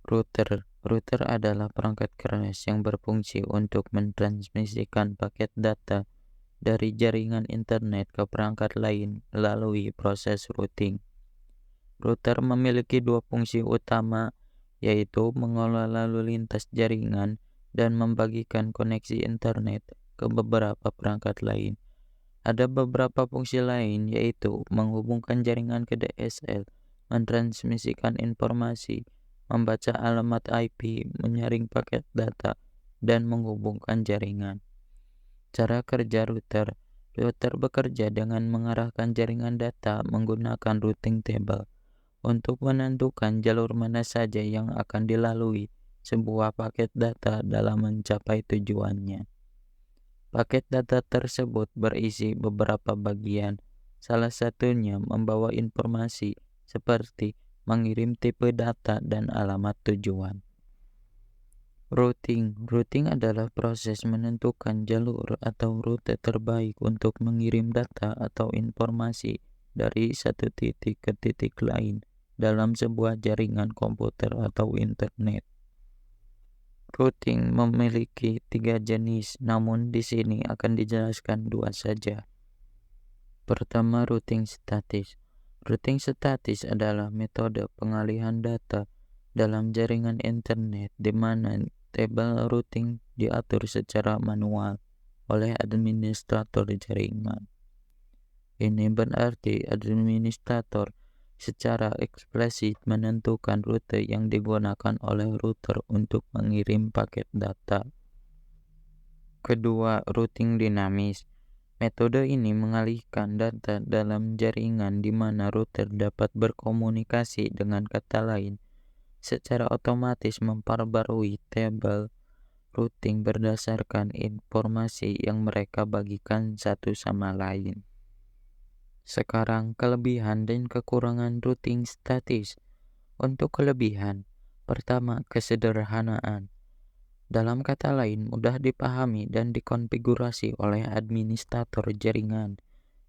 Router adalah perangkat keras yang berfungsi untuk mentransmisikan paket data dari jaringan internet ke perangkat lain melalui proses routing. Router memiliki dua fungsi utama, yaitu mengelola lalu lintas jaringan dan membagikan koneksi internet ke beberapa perangkat lain. Ada beberapa fungsi lain, yaitu menghubungkan jaringan ke DSL, mentransmisikan informasi, membaca alamat IP, menyaring paket data, dan menghubungkan jaringan. Cara kerja router. Router bekerja dengan mengarahkan jaringan data menggunakan routing table untuk menentukan jalur mana saja yang akan dilalui sebuah paket data dalam mencapai tujuannya. Paket data tersebut berisi beberapa bagian, salah satunya membawa informasi seperti mengirim tipe data dan alamat tujuan. Routing adalah proses menentukan jalur atau rute terbaik untuk mengirim data atau informasi dari satu titik ke titik lain dalam sebuah jaringan komputer atau internet. Routing memiliki 3 jenis, namun di sini akan dijelaskan 2 saja. Pertama, routing statis. Routing statis adalah metode pengalihan data dalam jaringan internet di mana tabel routing diatur secara manual oleh administrator jaringan. Ini berarti administrator secara eksplisit menentukan rute yang digunakan oleh router untuk mengirim paket data. Kedua, routing dinamis. Metode ini mengalihkan data dalam jaringan di mana router dapat berkomunikasi dengan kata lain secara otomatis memperbarui tabel routing berdasarkan informasi yang mereka bagikan satu sama lain. Sekarang, kelebihan dan kekurangan routing statis. Untuk kelebihan, pertama, kesederhanaan. Dalam kata lain, mudah dipahami dan dikonfigurasi oleh administrator jaringan.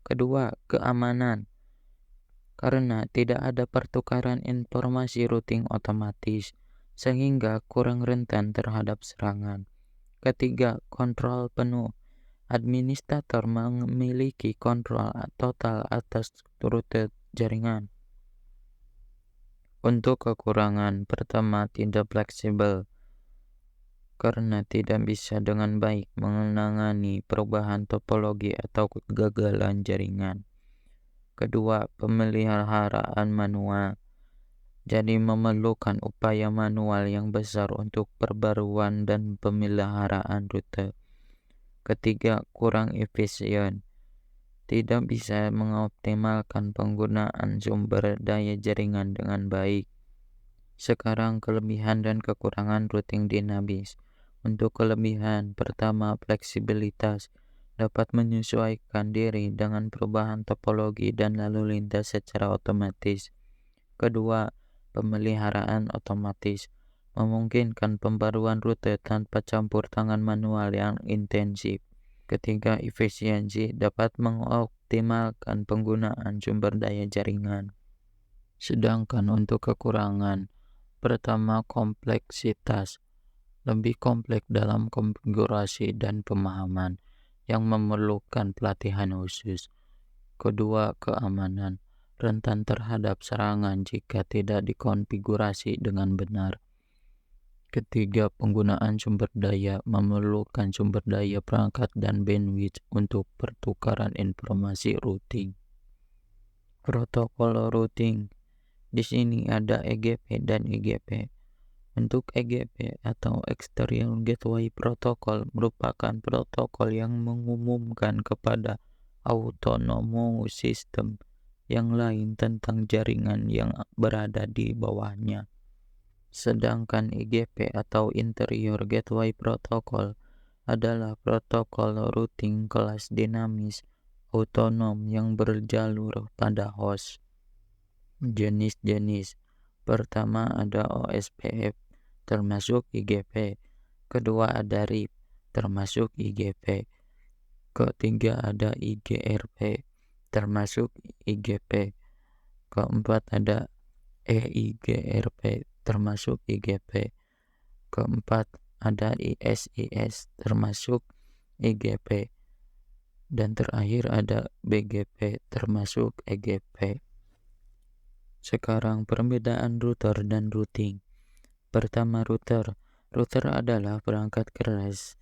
Kedua, keamanan. Karena tidak ada pertukaran informasi routing otomatis, sehingga kurang rentan terhadap serangan. Ketiga, kontrol penuh. Administrator memiliki kontrol total atas rute jaringan. Untuk kekurangan, pertama, tidak fleksibel karena tidak bisa dengan baik menangani perubahan topologi atau kegagalan jaringan. Kedua, pemeliharaan manual. Jadi memerlukan upaya manual yang besar untuk perbaruan dan pemeliharaan rute. Ketiga, kurang efisien. Tidak bisa mengoptimalkan penggunaan sumber daya jaringan dengan baik. Sekarang, kelebihan dan kekurangan routing dinamis. Untuk kelebihan, pertama, fleksibilitas. Dapat menyesuaikan diri dengan perubahan topologi dan lalu lintas secara otomatis. Kedua, pemeliharaan otomatis. Memungkinkan pembaruan rute tanpa campur tangan manual yang intensif. Ketiga, efisiensi. Dapat mengoptimalkan penggunaan sumber daya jaringan. Sedangkan untuk kekurangan, pertama, kompleksitas. Lebih kompleks dalam konfigurasi dan pemahaman yang memerlukan pelatihan khusus. Kedua, keamanan. Rentan terhadap serangan jika tidak dikonfigurasi dengan benar. Ketiga, penggunaan sumber daya. Memerlukan sumber daya perangkat dan bandwidth untuk pertukaran informasi routing. Protokol routing. Di sini ada EGP dan IGP. Untuk EGP atau Exterior Gateway Protocol merupakan protokol yang mengumumkan kepada autonomous system yang lain tentang jaringan yang berada di bawahnya. Sedangkan IGP atau Interior Gateway Protocol adalah protokol routing kelas dinamis otonom yang berjalur pada host. Jenis-jenis. Pertama ada OSPF termasuk IGP. Kedua ada RIP termasuk IGP. Ketiga ada IGRP termasuk IGP. Keempat ada EIGRP termasuk IGP. Keempat, ada ISIS termasuk IGP. Dan terakhir ada BGP termasuk EGP. Sekarang perbedaan router dan routing. Pertama, router. Router adalah perangkat keras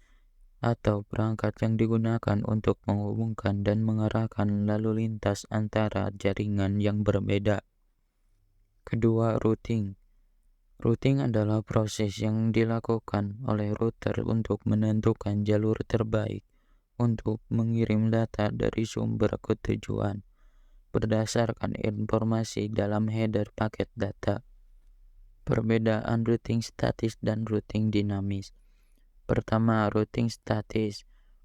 atau perangkat yang digunakan untuk menghubungkan dan mengarahkan lalu lintas antara jaringan yang berbeda. Kedua, routing. Routing adalah proses yang dilakukan oleh router untuk menentukan jalur terbaik untuk mengirim data dari sumber ke tujuan berdasarkan informasi dalam header paket data. Perbedaan routing statis dan routing dinamis. Pertama, routing statis.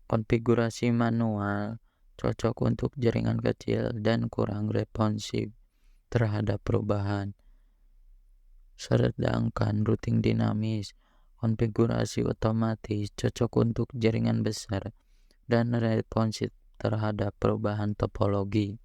Konfigurasi manual cocok untuk jaringan kecil dan kurang responsif terhadap perubahan. Sedangkan routing dinamis, konfigurasi otomatis cocok untuk jaringan besar dan responsif terhadap perubahan topologi.